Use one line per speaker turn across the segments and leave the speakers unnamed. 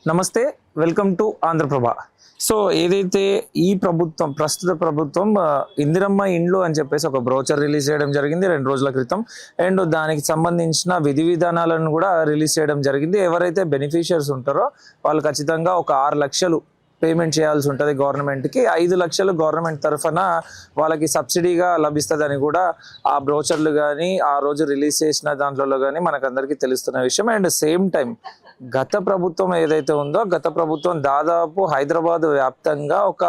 నమస్తే, welcome to Andhraprabha. So ఏదైతే ఈ ప్రభుత్వం ప్రస్తుత ప్రభుత్వం ఇందిరమ్మ ఇండ్లు అని చెప్పేసి ఒక బ్రోచర్ రిలీజ్ చేయడం జరిగింది 2 రోజుల క్రితం. అండ్ దానికి సంబంధించిన విధి విధానాలను కూడా రిలీజ్ చేయడం జరిగింది. ఎవరైతే బెనిఫిషియర్స్ ఉంటారో వాళ్ళు ఖచ్చితంగా ఒక 6 లక్షలు పేమెంట్ చేయాల్సి ఉంటుంది గవర్నమెంట్కి. 5 లక్షలు గవర్నమెంట్ తరఫున వాళ్ళకి సబ్సిడీగా లభిస్తుందని కూడా ఆ బ్రోచర్లు కానీ ఆ రోజు రిలీజ్ చేసిన దాంట్లో కానీ మనకందరికీ తెలుస్తున్న విషయం. అండ్ సేమ్ టైం గత ప్రభుత్వం ఏదైతే ఉందో గత ప్రభుత్వం దాదాపు హైదరాబాద్ వ్యాప్తంగా ఒక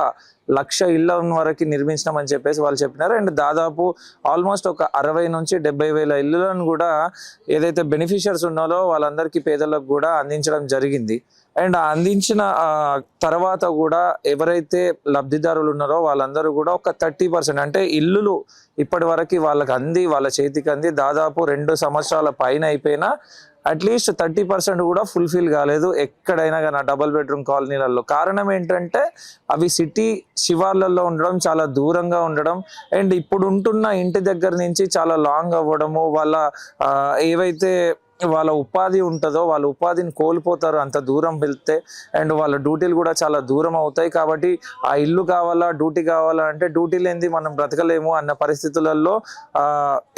1,00,000 ఇళ్ళ వరకు నిర్మించినామని చెప్పేసి వాళ్ళు చెప్పినారు. అండ్ దాదాపు ఆల్మోస్ట్ ఒక 60 నుంచి 70 వేల ఇళ్ళను కూడా ఏదైతే బెనిఫిషియర్స్ ఉన్నారో వాళ్ళందరికీ పేదలకు కూడా అందించడం జరిగింది. అండ్ అందించిన తర్వాత కూడా ఎవరైతే లబ్ధిదారులు ఉన్నారో వాళ్ళందరూ కూడా ఒక 30% అంటే ఇల్లులు ఇప్పటి వరకు వాళ్ళ చేతికి అంది దాదాపు 2 సంవత్సరాల పైన అయిపోయినా అట్లీస్ట్ 30% కూడా ఫుల్ఫిల్ కాలేదు ఎక్కడైనా కానీ డబుల్ బెడ్రూమ్ కాలనీలలో. కారణం ఏంటంటే అవి సిటీ శివార్లలో ఉండడం, చాలా దూరంగా ఉండడం, అండ్ ఇప్పుడు ఉంటున్న ఇంటి దగ్గర నుంచి చాలా లాంగ్ అవ్వడము, ఏవైతే వాళ్ళ ఉపాధి ఉంటుందో వాళ్ళ ఉపాధిని కోల్పోతారు అంత దూరం వెళ్తే. అండ్ వాళ్ళ డ్యూటీలు కూడా చాలా దూరం అవుతాయి. కాబట్టి ఆ ఇల్లు కావాలా, డ్యూటీ కావాలా అంటే డ్యూటీ లేనిది మనం బ్రతకలేము అన్న పరిస్థితులలో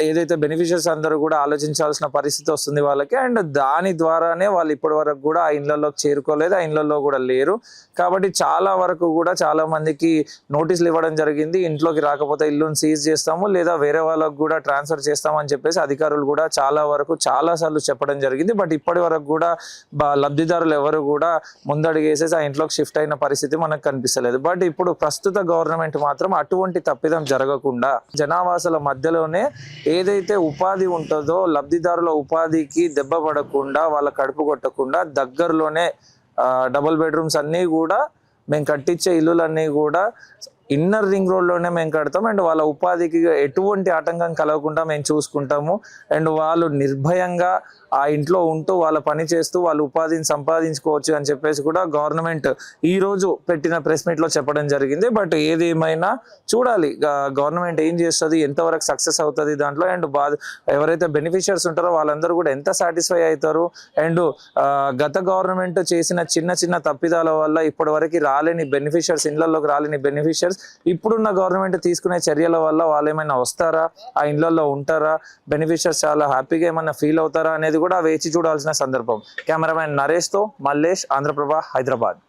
ఏదైతే బెనిఫిషియర్స్ అందరూ కూడా ఆలోచించాల్సిన పరిస్థితి వస్తుంది వాళ్ళకి. అండ్ దాని ద్వారానే వాళ్ళు ఇప్పటి వరకు కూడా ఆ ఇళ్లలోకి చేరుకోలేదు, ఆ ఇళ్లలో కూడా లేరు. కాబట్టి చాలా వరకు కూడా చాలా మందికి నోటీసులు ఇవ్వడం జరిగింది. ఇంట్లోకి రాకపోతే ఇల్లుని సీజ్ చేస్తాము లేదా వేరే వాళ్ళకు కూడా ట్రాన్స్ఫర్ చేస్తామని చెప్పేసి అధికారులు కూడా చాలా వరకు చాలాసార్లు చెప్పడం జరిగింది. బట్ ఇప్పటి వరకు కూడా లబ్ధిదారులు ఎవరు కూడా ముందడుగేసేసి ఆ ఇంట్లోకి షిఫ్ట్ అయిన పరిస్థితి మనకు కనిపిస్తలేదు. బట్ ఇప్పుడు ప్రస్తుత గవర్నమెంట్ మాత్రం అటువంటి తప్పిదం జరగకుండా జనావాసాల మధ్యలోనే ఏదైతే ఉపాధి ఉంటుందో లబ్ధిదారుల ఉపాధికి దెబ్బ పడకుండా వాళ్ళ కడుపు కొట్టకుండా దగ్గరలోనే డబుల్ బెడ్రూమ్స్ అన్నీ కూడా మేము కట్టించే ఇల్లులన్నీ కూడా ఇన్నర్ రింగ్ రోడ్లోనే మేము కడతాం. అండ్ వాళ్ళ ఉపాధికి ఎటువంటి ఆటంకం కలగకుండా మేము చూసుకుంటాము. అండ్ వాళ్ళు నిర్భయంగా ఆ ఇంట్లో ఉంటూ వాళ్ళ పని చేస్తూ వాళ్ళ ఉపాధిని సంపాదించుకోవచ్చు అని చెప్పేసి కూడా గవర్నమెంట్ ఈరోజు పెట్టిన ప్రెస్ మీట్లో చెప్పడం జరిగింది. బట్ ఏది ఏమైనా చూడాలి గవర్నమెంట్ ఏం చేస్తుంది, ఎంతవరకు సక్సెస్ అవుతుంది దాంట్లో. అండ్ ఎవరైతే బెనిఫిషియర్స్ ఉంటారో వాళ్ళందరూ కూడా ఎంత సాటిస్ఫై అవుతారు. అండ్ గత గవర్నమెంట్ చేసిన చిన్న చిన్న తప్పిదాల వల్ల ఇప్పటి వరకు రాలేని బెనిఫిషియర్స్, ఇళ్లలోకి రాలేని బెనిఫిషియర్స్ ఇప్పుడున్న గవర్నమెంట్ తీసుకునే చర్యల వల్ల వాళ్ళు ఏమైనా వస్తారా, ఆ ఇళ్లలో ఉంటారా, బెనిఫిషియర్స్ చాలా హ్యాపీగా ఏమైనా ఫీల్ అవుతారా అనేది కూడా వేచి చూడాల్సిన సందర్భం. కెమెరామెన్ నరేష్తో మల్లేష్, ఆంధ్రప్రభ, హైదరాబాద్.